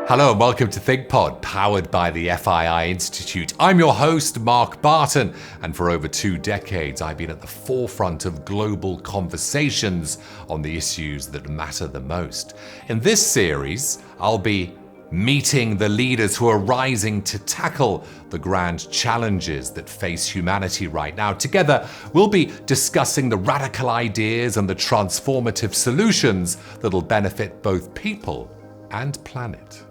Hello and welcome to Thinkpod, powered by the FII Institute. I'm your host, Mark Barton, and for over 2 decades, I've been at the forefront of global conversations on the issues that matter the most. In this series, I'll be meeting the leaders who are rising to tackle the grand challenges that face humanity right now. Together, we'll be discussing the radical ideas and the transformative solutions that'll benefit both people and planet.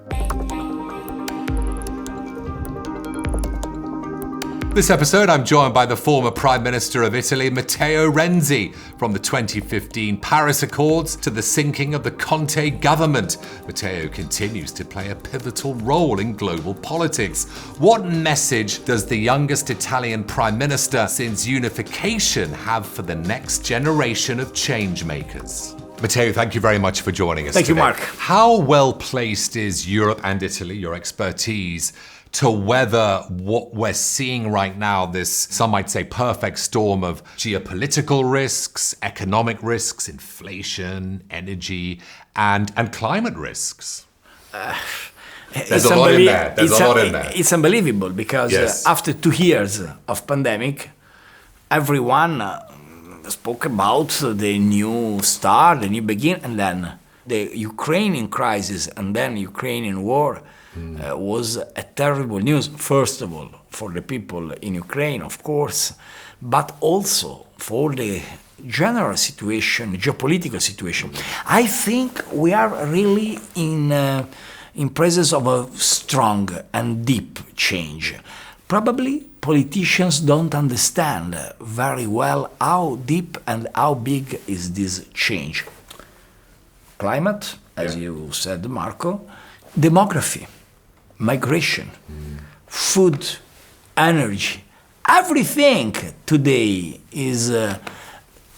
This episode, I'm joined by the former Prime Minister of Italy, Matteo Renzi. From the 2015 Paris Accords to the sinking of the Conte government, Matteo continues to play a pivotal role in global politics. What message does the youngest Italian Prime Minister since unification have for the next generation of change makers? Matteo, thank you very much for joining us today. Thank you, Mark. How well placed is Europe and Italy, your expertise, to weather what we're seeing right now, this, some might say, perfect storm of geopolitical risks, economic risks, inflation, energy, and climate risks? There's a lot in there. It's unbelievable because after 2 years of pandemic, everyone spoke about the new start, the new beginning, and then the Ukrainian crisis and then Ukrainian war was a terrible news, first of all, for the people in Ukraine, of course, but also for the general situation, geopolitical situation. I think we are really in presence of a strong and deep change. Probably politicians don't understand very well how deep and how big is this change. Climate, as you said, Marco, demography, migration, food, energy, everything today is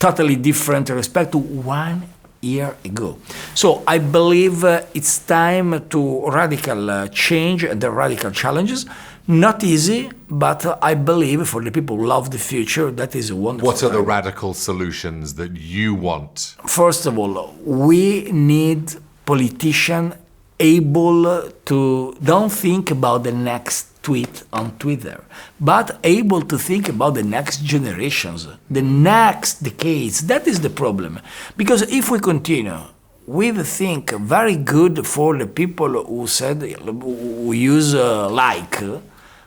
totally different in respect to 1 year ago. So I believe it's time to radical change the radical challenges. Not easy, but I believe for the people who love the future, that is a wonderful. What are the radical solutions that you want? First of all, we need politicians able to don't think about the next tweet on Twitter, but able to think about the next generations, the next decades. That is the problem. Because if we continue, we think very good for the people who use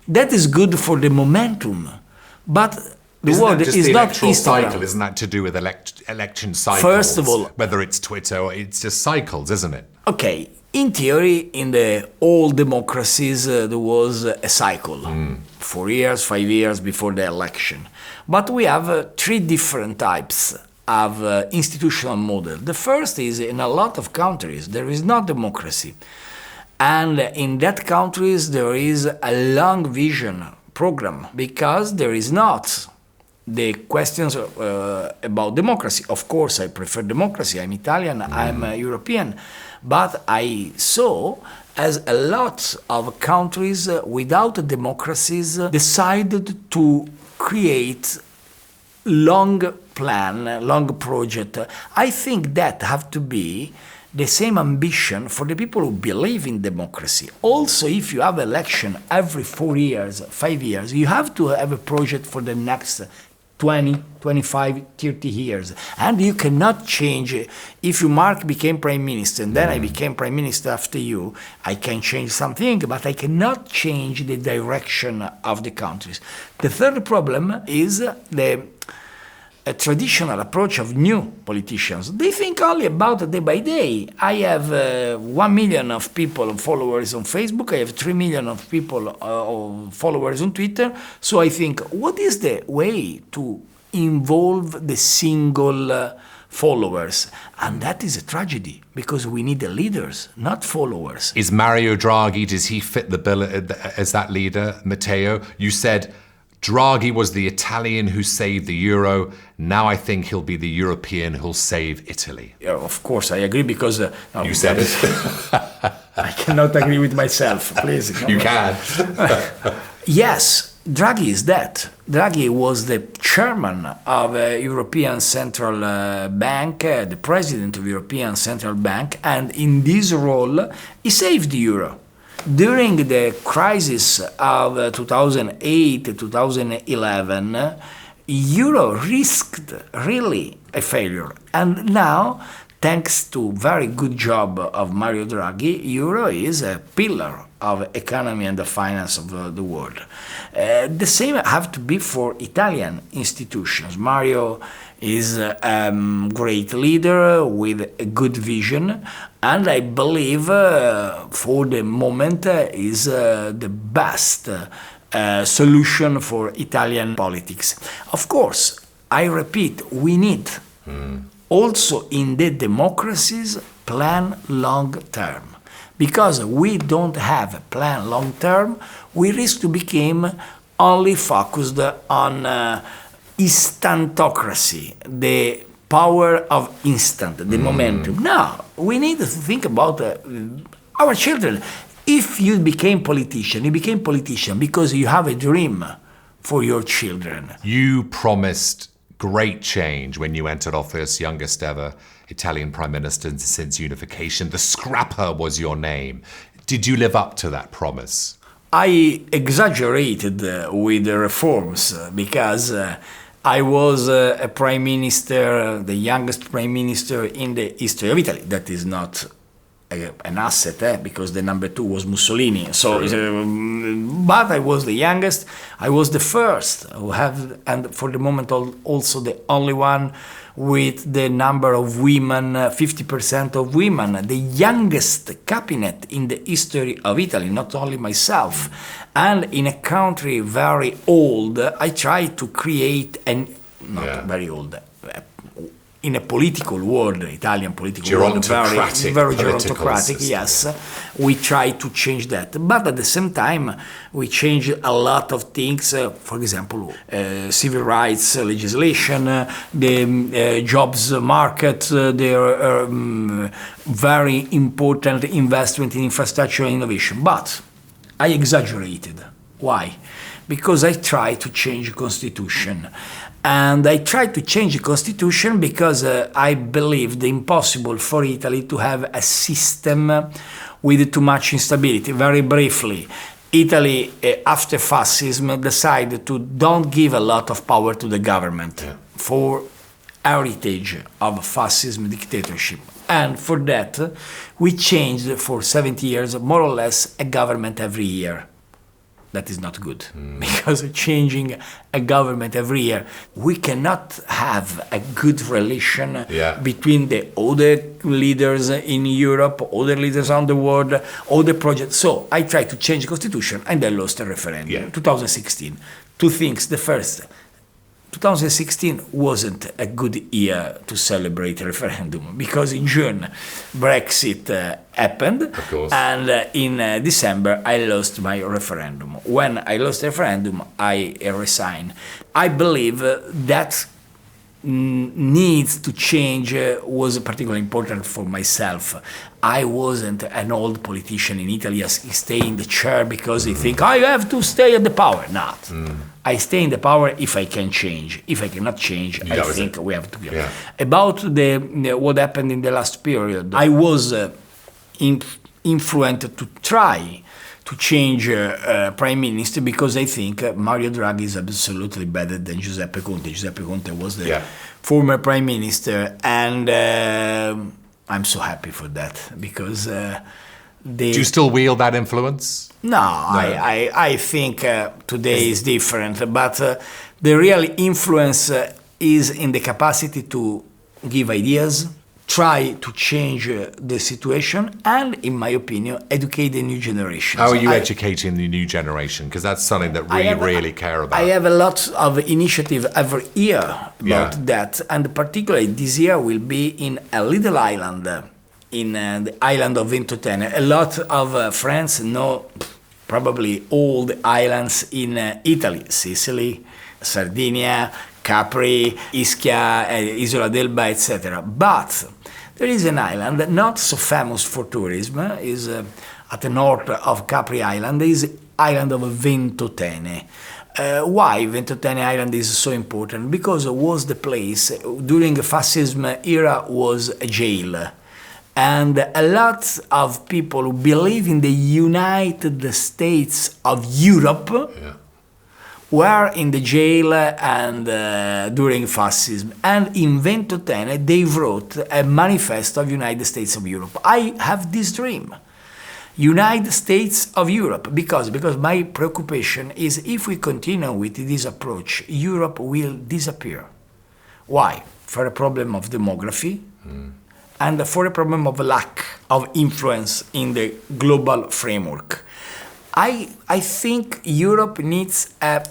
that is good for the momentum, but the world is not Instagram. Cycle, isn't that to do with election cycles? First of all, whether it's Twitter or it's just cycles, isn't it? Okay, in theory, in the old democracies, there was a cycle, 4 years, 5 years before the election. But we have 3 different types of institutional model. The first is in a lot of countries there is not democracy, and in that countries there is a long vision program because there is not the questions about democracy. Of course, I prefer democracy. I'm Italian. I'm European, but I saw as a lot of countries without democracies decided to create long plan, long project. I think that have to be the same ambition for the people who believe in democracy. Also, if you have election every 4 years, 5 years, you have to have a project for the next 20, 25, 30 years. And you cannot change. If you, Mark, became prime minister, and then I became prime minister after you, I can change something, but I cannot change the direction of the countries. The third problem is a traditional approach of new politicians. They think only about day by day. I have 1 million of people, followers on Facebook. I have 3 million of people, followers on Twitter. So I think, what is the way to involve the single followers? And that is a tragedy, because we need the leaders, not followers. Is Mario Draghi, does he fit the bill as that leader, Matteo? You said Draghi was the Italian who saved the euro. Now I think he'll be the European who'll save Italy. Yeah, of course, I agree, because... you said it. I cannot agree with myself, please. You can. Yes, Draghi is that. Draghi was the chairman of European Central Bank, the president of European Central Bank, and in this role, he saved the euro. During the crisis of 2008-2011, euro risked really a failure. And now, thanks to very good job of Mario Draghi, euro is a pillar of economy and the finance of the world. The same have to be for Italian institutions. Mario is a great leader with a good vision, and I believe for the moment is the best solution for Italian politics. Of course, I repeat, we need also in the democracies plan long term. Because we don't have a plan long term, we risk to become only focused on instantocracy, the power of instant, the momentum. No, we need to think about our children. If you became politician because you have a dream for your children. You promised great change when you entered office, youngest ever Italian Prime Minister since unification. The Scrapper was your name. Did you live up to that promise? I exaggerated with the reforms because I was a prime minister, the youngest prime minister in the history of Italy. That is not an asset, because the number 2 was Mussolini. So, but I was the youngest. I was the first who have, and for the moment also the only one with the number of women, 50% of women, the youngest cabinet in the history of Italy, not only myself. And in a country very old, I tried to create very old, in a political world, Italian political world, very gerontocratic, yes, we try to change that. But at the same time, we change a lot of things, for example, civil rights legislation, the jobs market, the very important investment in infrastructure and innovation. But I exaggerated. Why? Because I tried to change the constitution. And I tried to change the constitution because I believed impossible for Italy to have a system with too much instability. Very briefly, Italy, after fascism, decided to don't give a lot of power to the government for heritage of fascism dictatorship. And for that, we changed for 70 years, more or less, a government every year. That is not good, because changing a government every year, we cannot have a good relation between the other leaders in Europe, other leaders around the world, other projects. So I tried to change the constitution and I lost a referendum. 2016. Two things. The first, 2016 wasn't a good year to celebrate a referendum because in June Brexit happened, of course. And in December I lost my referendum. When I lost the referendum, I resigned. I believe that needs to change was particularly important for myself. I wasn't an old politician in Italy stay in the chair because I think I have to stay at the power. Not. I stay in the power if I can change. If I cannot change, I think we have to go. About the what happened in the last period, I was influenced to try to change prime minister because I think Mario Draghi is absolutely better than Giuseppe Conte. Giuseppe Conte was the former prime minister, and I'm so happy for that because Do you still wield that influence? No. I think today is different, but the real influence is in the capacity to give ideas, try to change the situation, and, in my opinion, educate the new generation. How are you educating the new generation? Because that's something that we really care about. I have a lot of initiative every year about that, and particularly this year will be in a little island, in the island of Ventotene. A lot of friends know probably all the islands in Italy, Sicily, Sardinia, Capri, Ischia, Isola d'Elba, etc. But there is an island not so famous for tourism, is at the north of Capri Island, is island of Ventotene. Why Ventotene Island is so important? Because it was the place during the fascism era was a jail. And a lot of people who believe in the United States of Europe were in the jail and during fascism. And in 2010 they wrote a manifesto of United States of Europe. I have this dream. United States of Europe, because my preoccupation is if we continue with this approach, Europe will disappear. Why? For a problem of demography and for a problem of lack of influence in the global framework. I think Europe needs a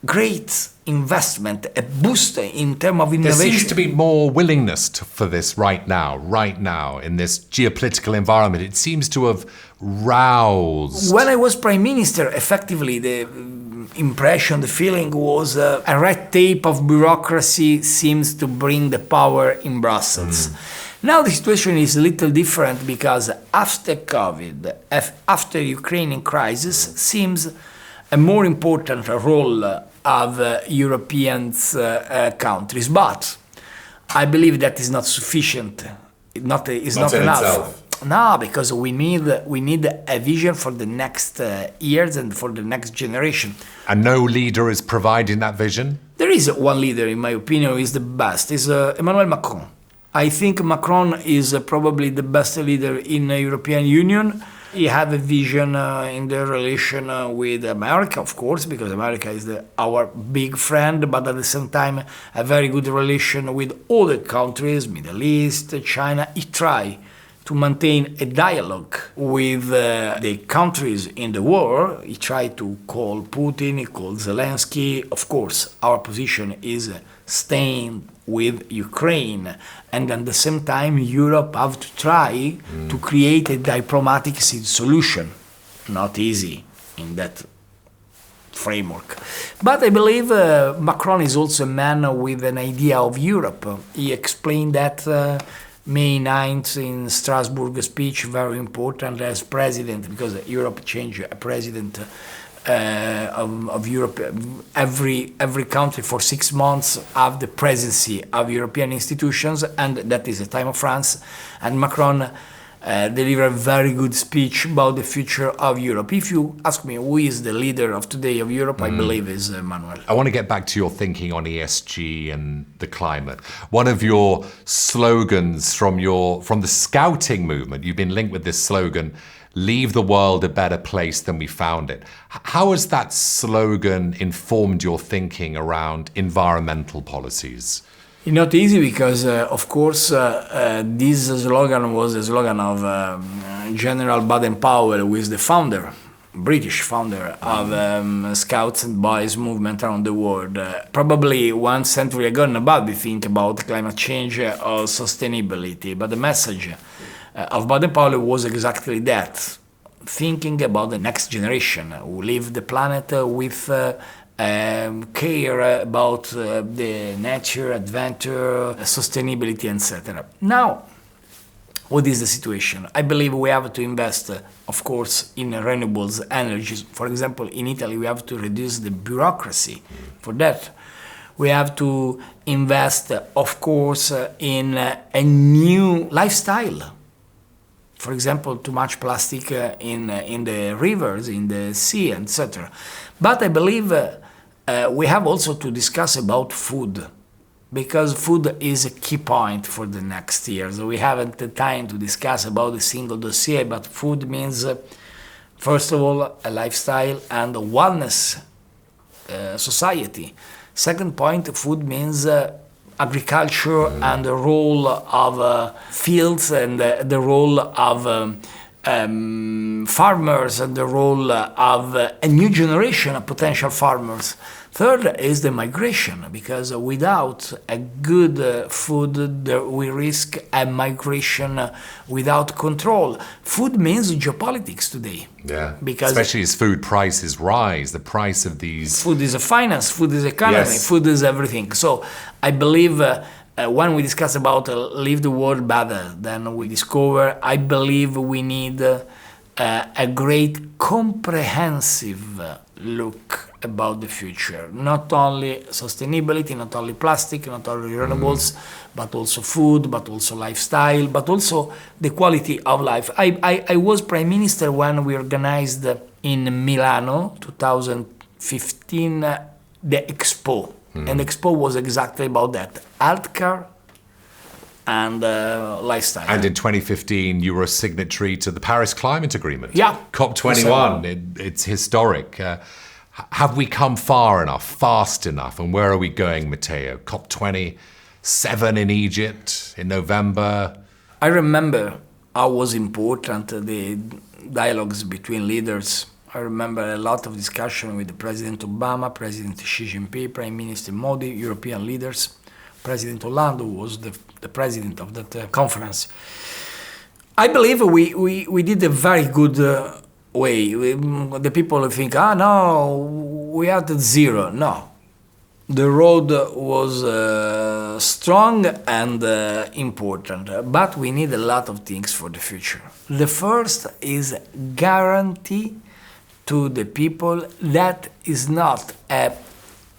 great investment, a boost in terms of innovation. There seems to be more willingness for this right now, in this geopolitical environment. It seems to have roused. When I was Prime Minister, effectively, the impression, the feeling was a red tape of bureaucracy seems to bring the power in Brussels. Now the situation is a little different because after COVID, after Ukrainian crisis, seems a more important role of European countries. But I believe that is not sufficient. It's not enough. Itself. No, because we need a vision for the next years and for the next generation. And no leader is providing that vision? There is one leader, in my opinion, who is the best. Is Emmanuel Macron. I think Macron is probably the best leader in the European Union. He had a vision in the relation with America, of course, because America is our big friend, but at the same time a very good relation with other countries, Middle East, China. He tried to maintain a dialogue with the countries in the war. He tried to call Putin, he called Zelensky. Of course, our position is staying with Ukraine, and at the same time Europe have to try to create a diplomatic solution. Not easy in that framework. But I believe Macron is also a man with an idea of Europe. He explained that May 9th in Strasbourg speech, very important as president, because Europe changed a president of Europe. Every country for 6 months have the presidency of European institutions, and that is the time of France. And Macron delivered a very good speech about the future of Europe. If you ask me who is the leader of today of Europe, I believe is Emmanuel. I want to get back to your thinking on ESG and the climate. One of your slogans from the scouting movement, you've been linked with this slogan, leave the world a better place than we found it. How has that slogan informed your thinking around environmental policies? It's not easy because, of course, this slogan was a slogan of General Baden-Powell, who is the founder, British founder of Scouts and Boys movement around the world. Probably 1 century ago, nobody think about climate change or sustainability, but the message of Baden-Powell was exactly that, thinking about the next generation who live the planet with care about the nature, adventure, sustainability, etc. Now, what is the situation? I believe we have to invest, of course, in renewables energies. For example, in Italy, we have to reduce the bureaucracy. For that, we have to invest, of course, in a new lifestyle. For example, too much plastic in the rivers, in the sea, etc. But I believe we have also to discuss about food, because food is a key point for the next years. We haven't the time to discuss about the single dossier, but food means, first of all, a lifestyle and a wellness society. Second point, food means agriculture and the role of fields and the role of farmers and the role of a new generation of potential farmers. Third is the migration, because without a good food, we risk a migration without control. Food means geopolitics today. Yeah, because especially as food prices rise, the price of these... Food is a finance, food is economy, Yes. Food is everything. So I believe when we discuss about leave the world better than we discover, I believe we need a great comprehensive look about the future. Not only sustainability, not only plastic, not only renewables, but also food, but also lifestyle, but also the quality of life. I was Prime Minister when we organized in Milano, 2015, the Expo. And Expo was exactly about that, healthcare and lifestyle. And in 2015, you were a signatory to the Paris Climate Agreement. Yeah. COP21, it's historic. Have we come far enough, fast enough? And where are we going, Matteo? COP27 in Egypt in November? I remember how was important the dialogues between leaders. I remember a lot of discussion with President Obama, President Xi Jinping, Prime Minister Modi, European leaders, President Hollande, who was the president of that conference. I believe we did a very good way. The people think, no, we are at zero. No. The road was strong and important, but we need a lot of things for the future. The first is guarantee to the people that is not a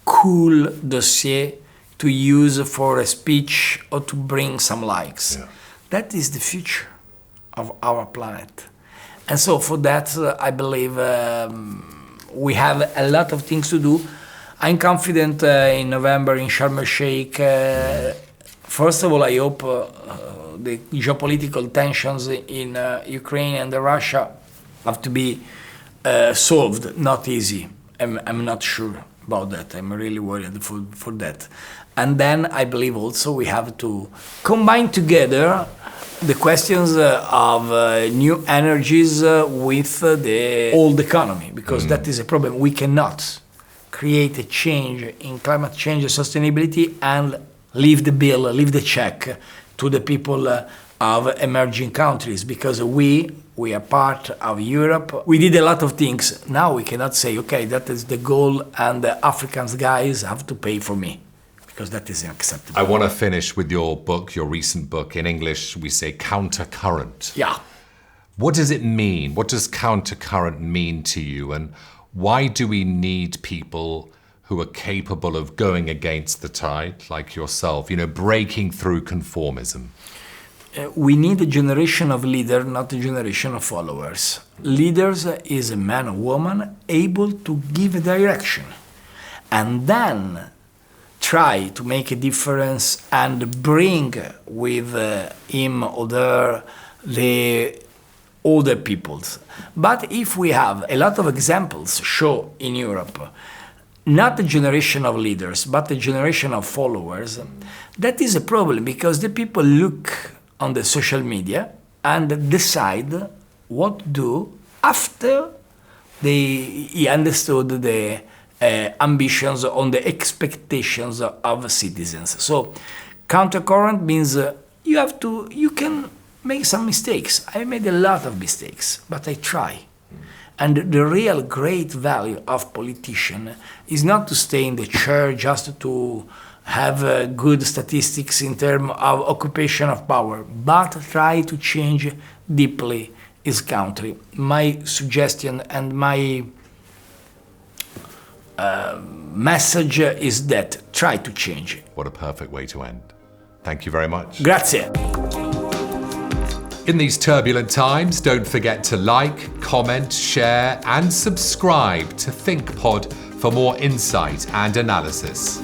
cool dossier to use for a speech or to bring some likes. Yeah. That is the future of our planet. And so for that, I believe we have a lot of things to do. I'm confident in November in Sharm el-Sheikh. First of all, I hope the geopolitical tensions in Ukraine and Russia have to be solved. Not easy. I'm not sure about that. I'm really worried for that. And then I believe also we have to combine together the questions of new energies with the old economy, because that is a problem. We cannot create a change in climate change and sustainability and leave the bill, leave the check to the people of emerging countries, because we are part of Europe. We did a lot of things. Now we cannot say, okay, that is the goal and the African guys have to pay for me, because that is unacceptable. I want to finish with your book, your recent book. In English, we say countercurrent. Yeah. What does it mean? What does countercurrent mean to you? And why do we need people who are capable of going against the tide, like yourself, breaking through conformism? We need a generation of leaders, not a generation of followers. Leaders is a man or woman able to give a direction and then try to make a difference and bring with him or her the older peoples. But if we have a lot of examples show in Europe, not a generation of leaders, but a generation of followers, that is a problem, because the people look on the social media and decide what to do after he understood the ambitions on the expectations of citizens. So countercurrent means you can make some mistakes. I made a lot of mistakes, but I try. And the real great value of politician is not to stay in the chair just to have good statistics in terms of occupation of power, but try to change deeply his country. My suggestion and my message is that try to change. What a perfect way to end. Thank you very much. Grazie. In these turbulent times, don't forget to like, comment, share, and subscribe to ThinkPod for more insight and analysis.